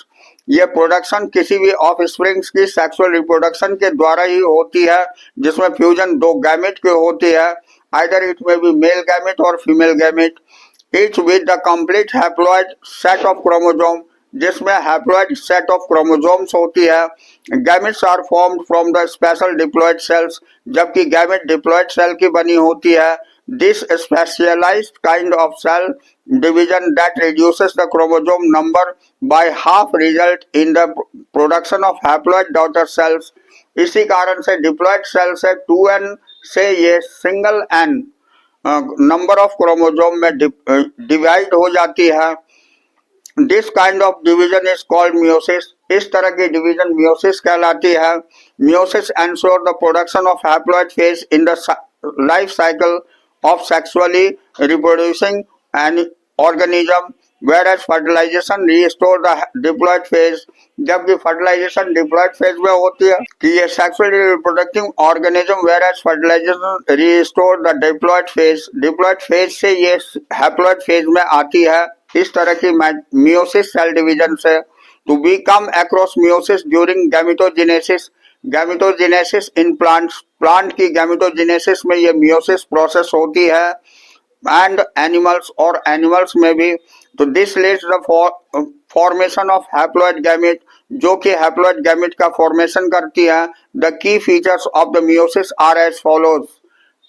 ये प्रोडक्शन किसी भी ऑफस्प्रिंग्स की सेक्सुअल रिप्रोडक्शन के द्वारा ही होती है, जिसमें फ्यूजन 2 गैमेट की होती है, either it may be male gamete और female gamete, each with the complete haploid set of chromosome, जिसमें हैप्लॉइड सेट ऑफ क्रोमोसोम्स होती है। Gametes are formed from the special diploid cells, जबकि गैमेट डिप्लॉइड सेल की बनी होती है। This specialized kind of cell division that reduces the chromosome number by half result in the production of haploid daughter cells. इसी कारण से diploid cell से 2n से ये single n number of chromosome में डिवाइड हो जाती है। This kind of division is called meiosis. इस तरह की डिवीजन मियोसिस कहलाती है। Meiosis ensure the production of haploid phase in the life cycle of sexually reproducing an organism, whereas fertilization restore the diploid phase, जबकि fertilization diploid phase में होती है कि ये sexually reproducing organism, whereas fertilization restore the diploid phase, diploid phase से ये haploid phase में आती है। इस तरह की meiosis cell division से to become across meiosis during gametogenesis, gametogenesis in plants, plant की गैमेटोजेनेसिस में ये मियोसिस प्रोसेस होती है, एंड एनिमल्स और एनिमल्स में भी। तो this leads the formation of haploid gamete, जो कि हैप्लॉइड गैमेट का फॉर्मेशन करती है। The key features of the meiosis are as follows.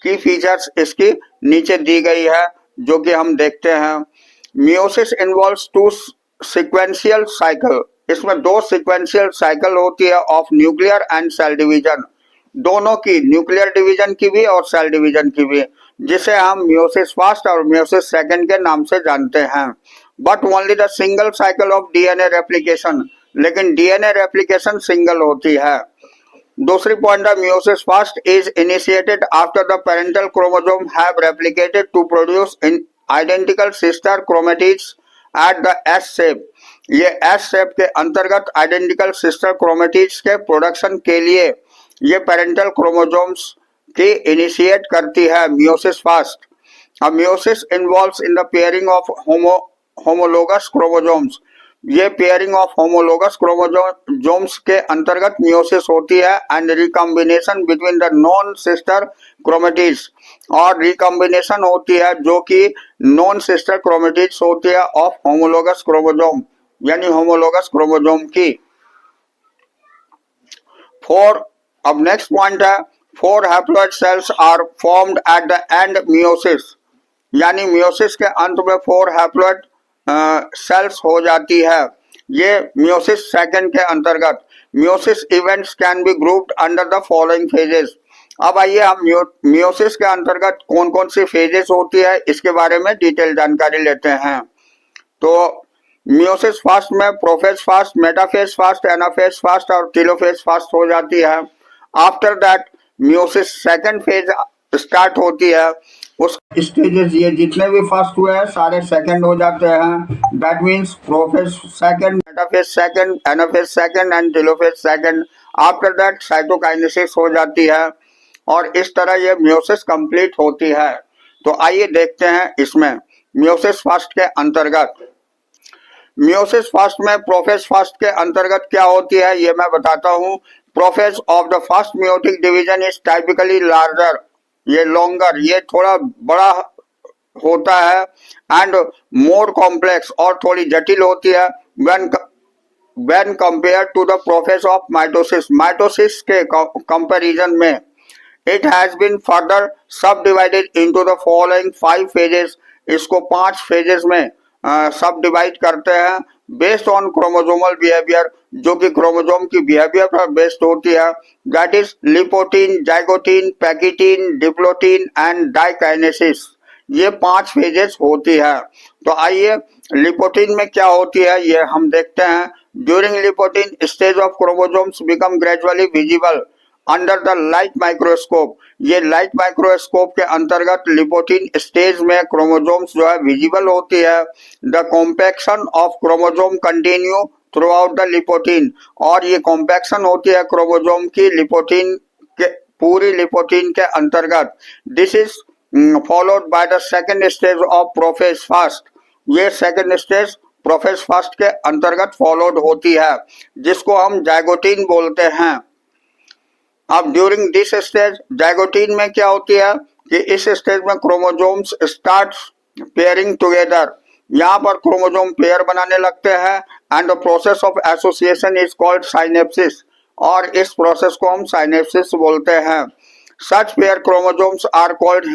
Key features इसकी नीचे दी गई है, जो कि हम देखते हैं। मियोसिस इन्वॉल्व्स 2 सीक्वेंशियल साइकिल, इसमें 2 सीक्वेंशियल साइकिल होती है of nuclear and cell division, दोनों की, न्यूक्लियर डिवीजन की भी और सेल डिवीजन की भी, जिसे हम मियोसिस फर्स्ट और मियोसिस सेकंड के नाम से जानते हैं। But only the single cycle of DNA replication, लेकिन डीएनए रेप्लिकेशन सिंगल होती है। दूसरी पॉइंट है, meiosis first is initiated after the parental chromosome have replicated to produce in identical sister chromatids at the S shape. ये S shape के अंतर्गत identical sister chromatids के production के लिए ये पेरेंटल क्रोमोसोम्स की इनिशिएट करती है मियोसिस फर्स्ट। अब meiosis involves in the pairing of homologous chromosomes. ये पेयरिंग ऑफ होमोलोगस क्रोमोसोम्स के अंतर्गत मियोसिस होती है, and recombination between the non sister chromatids, और रिकॉम्बिनेशन होती है जो कि नॉन सिस्टर क्रोमेटिड्स होती है ऑफ होमोलोगस क्रोमोसोम, यानी होमोलोगस क्रोमोसोम की। अब नेक्स्ट पॉइंट है, 4 haploid cells are formed at the end meiosis, यानी मियोसिस के अंत में 4 हैप्लॉइड सेल्स हो जाती है। ये मियोसिस सेकंड के अंतर्गत। Meiosis events can be grouped under the following phases. अब आइए हम मियोसिस के अंतर्गत कौन कौन सी फेजेस होती है इसके बारे में डिटेल जानकारी लेते हैं। तो मियोसिस फर्स्ट में prophase first, metaphase first, anaphase first और टेलोफेज फर्स्ट हो जाती है। After that meiosis second phase start होती है। उस स्टेजेस ये जितने भी फर्स्ट हुए हैं सारे सेकंड हो जाते हैं। That means prophase second, metaphase second, anaphase second and telophase second. After that cytokinesis हो जाती है और इस तरह ये मियोसिस कंप्लीट होती है। तो आइए देखते हैं इसमें मियोसिस फर्स्ट के अंतर्गत। मियोसिस फर्स्ट में प्रोफेज फर्स्ट के अंतर्गत क्या होती है ये मैं बताता हूँ। Prophase of the first meiotic division is typically larger, ये लॉन्गर, ये थोड़ा बड़ा होता है, एंड मोर कॉम्प्लेक्स, और थोड़ी जटिल होती है when compare to the prophase of mitosis, mitosis के कंपैरिजन में। It has been further subdivided into the following 5 phases. इसको 5 phases में सब डिवाइड करते हैं बेस्ड ऑन क्रोमोजोमल बिहेवियर, जो कि क्रोमोजोम की बिहेवियर पर बेस्ड होती है. That is leptotene, zygotene, pachytene, diplotene and diakinesis. ये 5 फेजेस होती है. तो आइए लिपोटीन में क्या होती है ये हम देखते हैं. During leptotene stage of chromosomes become gradually visible under the light microscope. ये लाइट माइक्रोस्कोप के अंतर्गत लिपोटीन स्टेज में क्रोमोजोम्स जो है विजिबल होती है. The compaction of chromosome continue throughout the leptotene. और ये कॉम्पैक्शन होती है क्रोमोजोम की लिपोटीन के पूरी लिपोटीन के अंतर्गत. This is followed by the second stage of prophase fast. ये सेकेंड स्टेज प्रोफेज फास्ट के अंतर्गत फॉलोड होती है, जिसको हम जाइगोटीन बोलते हैं. अब ड्यूरिंग दिस स्टेज जाइगोटीन में क्या होती है कि इस स्टेज में क्रोमोजोम्स स्टार्ट पेयरिंग टुगेदर. यहाँ पर क्रोमोजोम पेयर बनाने लगते हैं and the process of association is called synapsis. और इस प्रोसेस को हम साइनेप्सिस बोलते हैं. Such pair chromosomes are called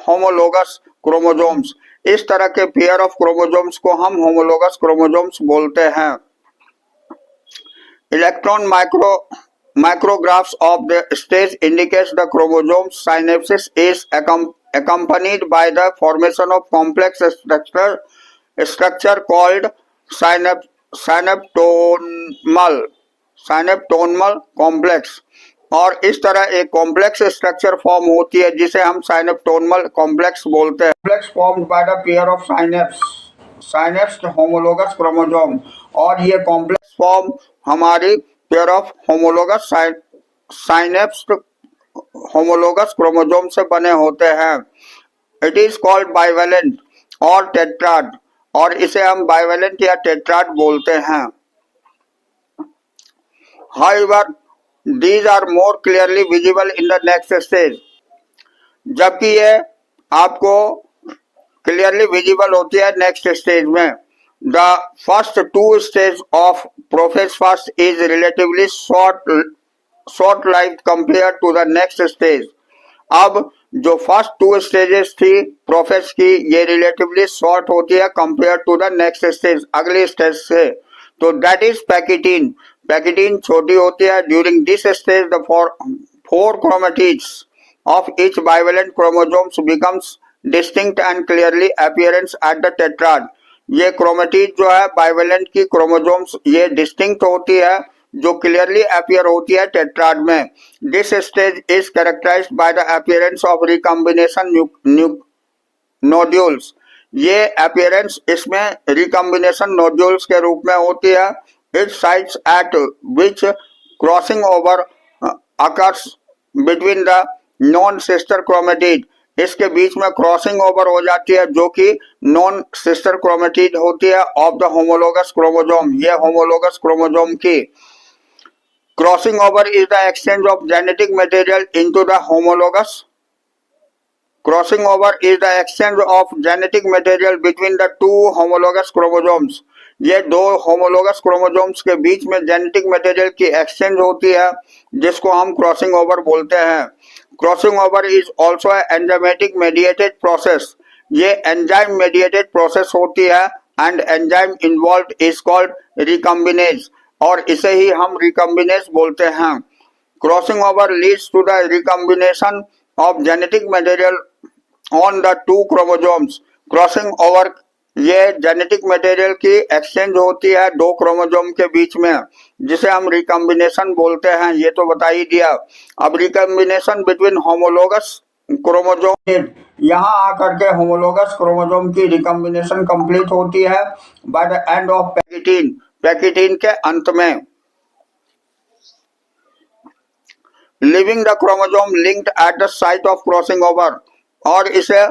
homologous chromosomes. इस तरह के पेयर ऑफ क्रोमोजोम्स को हम होमोलोगस क्रोमोजोम्स बोलते हैं. Electron micrographs of the stage indicates the chromosome synapsis is accompanied by the formation of complex structure called synaptomal complex. और इस तरह एक कॉम्प्लेक्स स्ट्रक्चर फॉर्म होती है जिसे हम साइनेप्टोनमल कॉम्प्लेक्स बोलते हैं. Complex formed by the pair of synapsed homologous chromosome. और ये कॉम्प्लेक्स फॉर्म हमारी pair of homologous synapsed homologous chromosome से बने होते हैं. इट इज कॉल्ड बाइवेलेंट और टेट्राड. और इसे हम बाइवेलेंट या टेट्राड बोलते हैं. However, these are more clearly visible in the next stage. जबकि ये आपको क्लियरली विजिबल होती है नेक्स्ट स्टेज में. The first 2 stage of prophase fast is relatively short life compare to the next stage. अब जो फर्स्ट 2 स्टेजेस थी prophase की, ये रिलेटिवली शॉर्ट होती है compare to the next stage, अगली स्टेज से. तो दैट इज पैकिटीन. पैकिटीन छोटी होती है. During this stage the 4 chromatids of each bivalent chromosomes becomes distinct and clearly appearance at the tetrad. ये क्रोमेटिड जो है बाइवेलेंट की क्रोमोसोम्स ये डिस्टिंक्ट होती है, जो क्लियरली अपीयर होती है टेट्राड में. This stage is characterised by the appearance of recombination nodules. ये अपीयरेंस इसमें रिकॉम्बिनेशन नोड्यूल्स के रूप में होती है. It sites at which crossing over occurs between the non sister chromatid. इसके बीच में क्रॉसिंग ओवर हो जाती है जो कि नॉन सिस्टर क्रोमेटिड होती है ऑफ द होमोलोगस क्रोमोसोम. ये होमोलोगस क्रोमोसोम की crossing over is the exchange of genetic material into the homologous. Crossing over is the exchange of genetic material between the 2 homologous chromosomes. ये 2 homologous chromosomes के बीच में genetic material की exchange होती है, जिसको हम क्रॉसिंग ओवर बोलते हैं. Crossing over is also enzymatic mediated process. ये एंजाइम मेडिएटेड प्रोसेस होती है and enzyme involved is called recombinase. और इसे ही हम रिकॉम्बिनेज बोलते हैं. Crossing over leads to the recombination of genetic material on the 2 chromosomes. Crossing over ये जेनेटिक मटेरियल की एक्सचेंज होती है 2 क्रोमोसोम के बीच में, जिसे हम रिकॉम्बिनेशन बोलते हैं. ये तो बता ही दिया. अब रिकॉम्बिनेशन बिटवीन होमोलोगस क्रोमोसोम, यहाँ आकर के होमोलोगस क्रोमोसोम की रिकॉम्बिनेशन कंप्लीट होती है बाय द एंड ऑफ पैकिटीन. पैकिटीन के अंत में. Living the chromosome linked at the site of crossing over. और इसे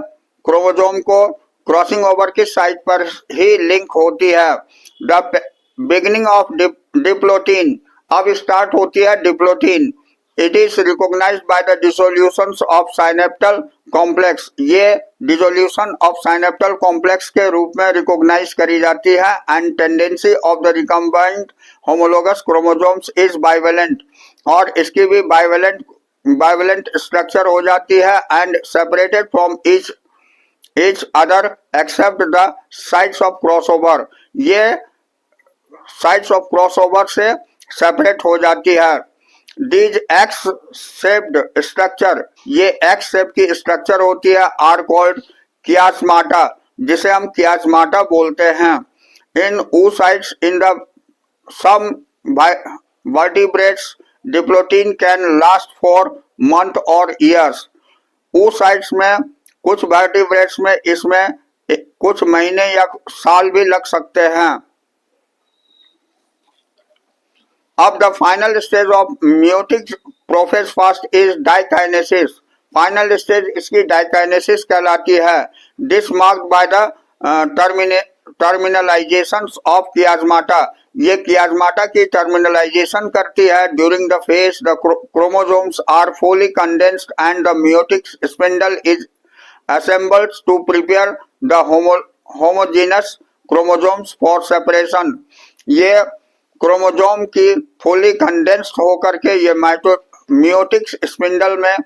क्रोमोसोम को क्रॉसिंग ओवर की साइट पर ही लिंक होती है. The beginning of diplotene. अब स्टार्ट होती है diplotene. It is recognised by the dissolution of synaptic complex. ये डिसोल्यूशन ऑफ साइनेप्टल कॉम्प्लेक्स के रूप में रिकॉग्नाइज करी जाती है. And tendency of the recombined homologous chromosomes is bivalent. और इसकी भी बाइवेलेंट बाइवेलेंट स्ट्रक्चर हो जाती है and separated from each other except the sites of crossover. ये sites of crossover से separate हो जाती है. These X-shaped structure, ये X-shape की structure होती है, are called chiasmata, जिसे हम chiasmata बोलते हैं. In oocytes in the some vertebrates, diplotin can last for month or years. oocytes में कुछ वर्टिब्रेट्स में इसमें कुछ महीने या साल भी लग सकते हैं. अब the final stage of meiotic prophase fast is diakinesis. Final stage इसकी डाइकाइनेसिस कहलाती है. This marked by the terminalisation of chiasmata. ये कियास्माटा की टर्मिनलाइजेशन करती है. During the phase the chromosomes are fully condensed and the meiotic spindle is assembled to prepare the homogeneous chromosomes for separation. ये chromosome की fully condensed होकर के ये meiotic spindle में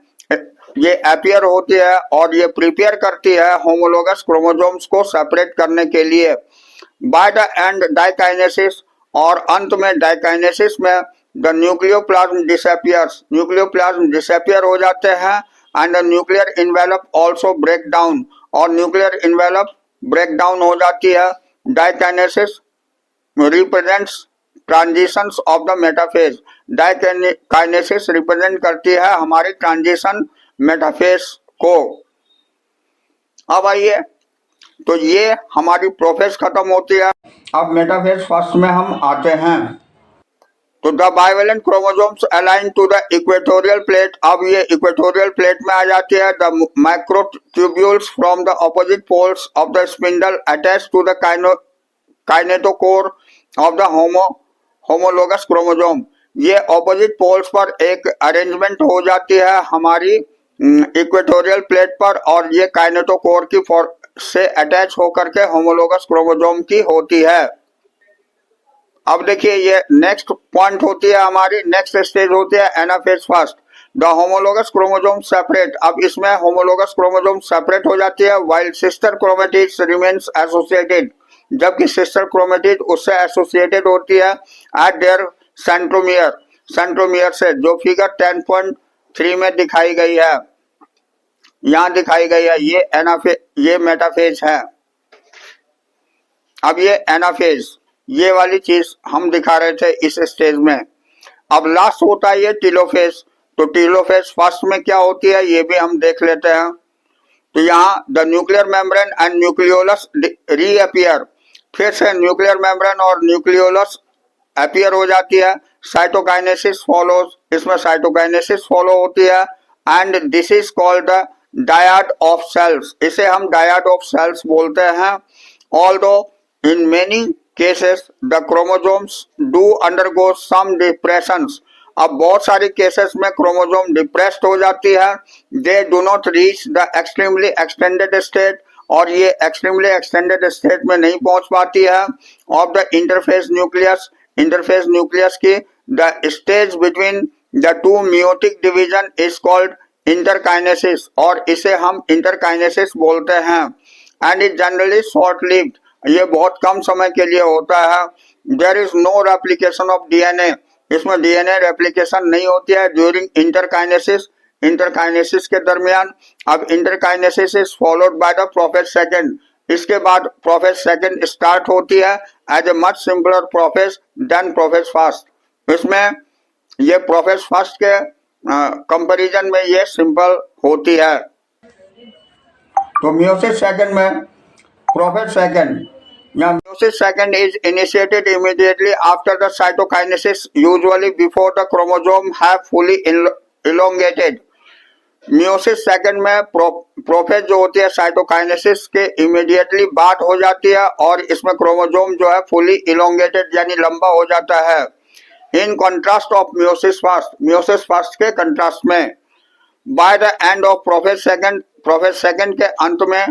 ये अपीयर होती है और ये प्रिपेयर करती है होमोलोगस क्रोमोसोम्स को सेपरेट करने के लिए. बाय द एंड डाइकाइनेसिस, और अंत में डाइकाइनेसिस में the nucleoplasm disappears. Nucleoplasm disappear हो जाते हैं and the nuclear envelope also break down, और न्यूक्लियर इन्वेलप ब्रेक डाउन हो जाती है. Diakinesis represents transitions of the metaphase. Diakinesis represent करती है हमारी ट्रांजिशन मेटाफेज को. अब आइए, तो ये हमारी प्रोफेज खत्म होती है. अब मेटाफेज फर्स्ट में हम आते हैं. तो the bivalent chromosomes align to the equatorial plate. अब ये इक्वेटोरियल प्लेट में आ जाती है. The microtubules from the opposite poles of the spindle attach to the kinetochore of the homologous chromosome. ये ऑपोजिट पोल्स पर एक अरेंजमेंट हो जाती है हमारी इक्वेटोरियल प्लेट पर, और ये काइनेटोकोर की से अटैच होकर के होमोलोगस क्रोमोसोम की होती है. अब देखिए, ये नेक्स्ट पॉइंट होती है हमारी, नेक्स्ट स्टेज होती है anaphase first. The homologous chromosome separate. अब इसमें होमोलोगस क्रोमोसोम सेपरेट हो जाती है while sister chromatids remains associated. जबकि सिस्टर क्रोमेटिड उससे एसोसिएटेड होती है एट देयर सेंट्रोमियर. सेंट्रोमियर से, जो फिगर 10.3 में दिखाई गई है, यहाँ दिखाई गई है. ये मेटाफेज है. अब ये एनाफेज, ये वाली चीज हम दिखा रहे थे इस स्टेज में. अब लास्ट होता है ये टीलोफेज. तो टीलोफेज फर्स्ट में क्या होती है ये भी हम देख लेते हैं. तो यहाँ the nuclear membrane and nucleolus reappear. फिर से न्यूक्लियर मेम्ब्रेन और न्यूक्लियोलस अपीयर हो जाती है. Cytokinesis follows. इसमें साइटोकाइनेसिस फॉलो होती है and this is called the dyad of cells. इसे हम डायड ऑफ सेल्स बोलते हैं. Although in many cases the chromosomes do undergo some depressions. अब बहुत सारी केसेस में क्रोमोसोम डिप्रेस्ड हो जाती है. They do not reach the extremely extended state, और ये एक्सट्रीमली एक्सटेंडेड स्टेट में नहीं पहुंच पाती है. Of the interphase nucleus. Interphase nucleus की the stage between the two meiotic division is called interkinesis, और इसे हम इंटरकाइनेसिस बोलते हैं. And is generally short lived. ये बहुत कम समय के लिए होता है. There is no replication of DNA. इसमें डीएनए रेप्लिकेशन नहीं होती है ड्यूरिंग इंटरकाइनेसिस. इंटरकाइनेसिस के दरमियान. अब interkinesis is followed by the prophase second. इसके बाद प्रोफेज सेकंड स्टार्ट होती है as a much simpler prophase than prophase first. इसमें ये प्रोफेज फर्स्ट के कंपैरिजन में ये सिंपल होती है. तो म्यूसिस सेकंड में prophase second. Now, meiosis second is initiated immediately after the cytokinesis, usually before the chromosome have fully elongated. Meiosis second में प्रोफेज जो होती है साइटोकाइनेसिस के इमीडिएटली बाद हो जाती है, और इसमें क्रोमोसोम जो है फुली इलोंगेटेड यानी लंबा हो जाता है. In contrast of meiosis first के कंट्रास्ट में. By the end of prophase second के अंत में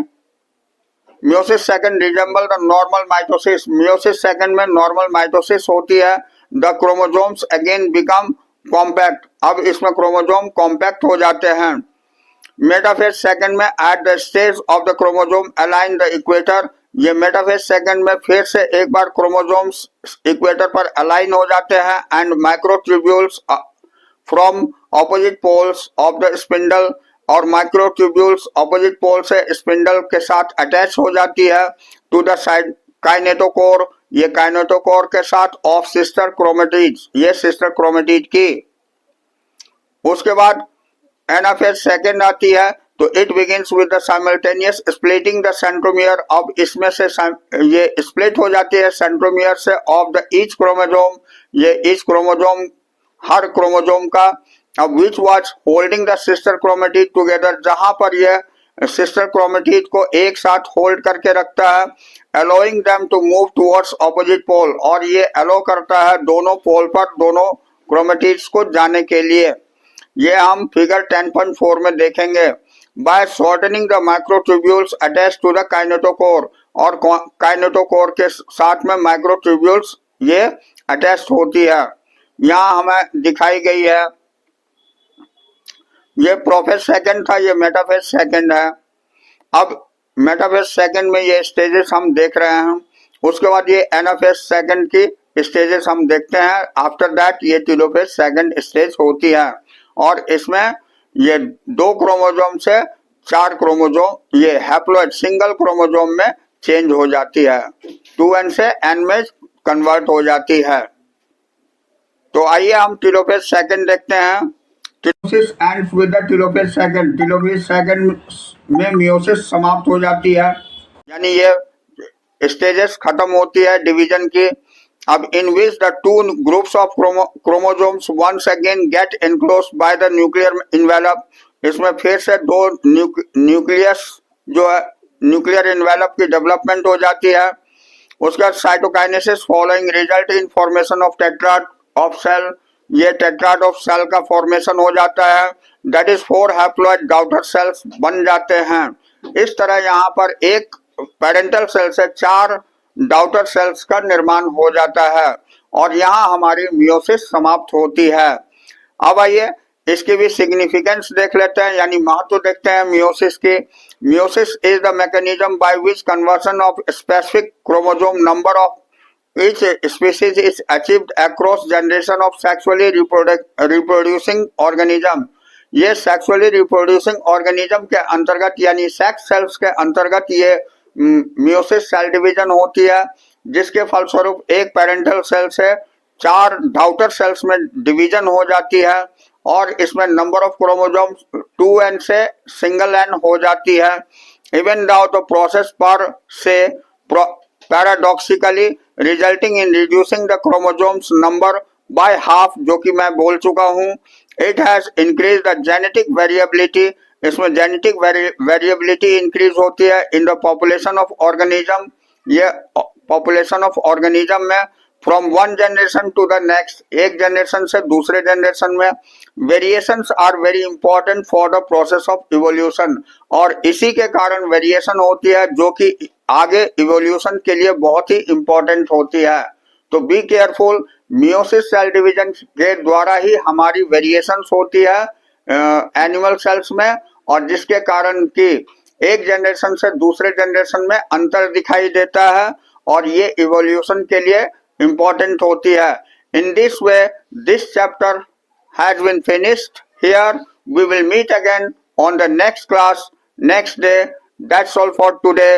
meiosis second resemble the normal mitosis. meiosis second में normal mitosis होती है. The chromosomes again become compact, अब इसमें क्रोमोजोम कॉम्पैक्ट हो जाते हैं। मेटाफेज सेकंड में at the stage of the chromosome align the equator, ये मेटाफेज सेकंड में फिर से एक बार क्रोमोजोम्स इक्वेटर पर अलाइन हो जाते हैं and microtubules from opposite poles of the spindle, और माइक्रोट्यूब्यूल्स ऑपोजिट पोल से स्पिंडल के साथ अटैच हो जाती है टू द साइड काइनेटोकोर, ये काइनेटोकोर के साथ ऑफ सिस्टर क्रोमेटिड्स, ये सिस्टर क्रोमेटिड की। उसके बाद एनाफेज सेकंड आती है, तो it begins with the simultaneous splitting the centromere, अब इसमें से ये स्प्लिट हो जाती है सेंट्रोमियर से ऑफ द ईच क्रोमोजोम, ये ईच क्रोमोजोम हर क्रोमोजोम का, अब which was holding the sister chromatid together, जहां पर यह सिस्टर क्रोमेटिड को एक साथ होल्ड करके रखता है, allowing them to move towards opposite pole, और ये अलो करता है दोनों पोल पर दोनों क्रोमेटिड्स को जाने के लिए। ये हम फिगर 10.4 में देखेंगे। By shortening the microtubules attach to the kinetochore, और काइनेटोकोर के साथ में माइक्रोट्यूब्यूल्स ये अटैच होती है, यहाँ हमें दिखाई गई है। ये प्रोफेज सेकंड था, ये मेटाफेज सेकंड है। अब मेटाफेज सेकंड में ये स्टेजेस हम देख रहे हैं, उसके बाद ये एनाफेज सेकंड की स्टेजेस हम देखते हैं। आफ्टर दैट ये टेलोफेज सेकंड स्टेज होती है, और इसमें ये 2 क्रोमोजोम से 4 क्रोमोजोम ये हैप्लॉइड सिंगल क्रोमोजोम में चेंज हो जाती है, 2n से n में कन्वर्ट हो जाती है। तो आइए हम टेलोफेज सेकंड देखते हैं। Telosis ends with the telophase second, telophase second में मियोसिस समाप्त हो जाती है, यानी ये स्टेजेस खत्म होती है डिवीजन की। अब in which the 2 groups of chromosomes once again get enclosed by the nuclear envelope, इसमें फिर से 2 न्यूक्लियस जो है न्यूक्लियर इन्वेलप की डेवलपमेंट हो जाती है। उसके बाद cytokinesis following result in formation of tetrad of cell, ये टेट्राड ऑफ सेल का फॉर्मेशन हो जाता है, that is 4 haploid daughter cells बन जाते हैं। इस तरह यहाँ पर एक पेरेंटल सेल से 4 डॉटर सेल्स का निर्माण हो जाता है, और यहाँ हमारी मियोसिस समाप्त होती है। अब आइए इसकी भी सिग्निफिकेंस देख लेते हैं, यानी महत्व देखते हैं मियोसिस की। Meiosis is the mechanism by which conversion of specific chromosome number of each species is achieved across generation of sexually reproducing organism, ये सेक्सुअली रिप्रोड्यूसिंग ऑर्गेनिज्म के अंतर्गत यानी सेक्स सेल्स के अंतर्गत ये मियोसिस सेल डिवीजन होती है, जिसके फलस्वरूप एक पेरेंटल सेल से 4 डॉटर सेल्स में डिवीजन हो जाती है, और इसमें नंबर ऑफ क्रोमोसोम्स 2n से सिंगल n हो जाती है। Even thou the process per se paradoxically resulting in reducing the chromosomes number by half, जो कि मैं बोल चुका हूँ। It has increase the genetic variability, इसमें जेनेटिक वेरिएबिलिटी इंक्रीज होती है in the population of organism, ये पॉपुलेशन ऑफ ऑर्गेनिज्म में from one generation to the next, एक जनरेशन से दूसरे जनरेशन में। Variations are very important for the process of evolution, और इसी के कारण वेरिएशन होती है जो कि आगे इवोल्यूशन के लिए बहुत ही इंपॉर्टेंट होती है। तो be careful, meiosis cell division के द्वारा ही हमारी वेरिएशंस होती है एनिमल सेल्स में, और जिसके कारण कि एक जनरेशन से दूसरे जनरेशन में अंतर दिखाई देता है, और ये इवोल्यूशन के लिए इंपॉर्टेंट होती है। In this way this chapter has been finished here, we will meet again on the next class next day. That's all for today.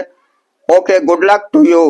Okay, good luck to you.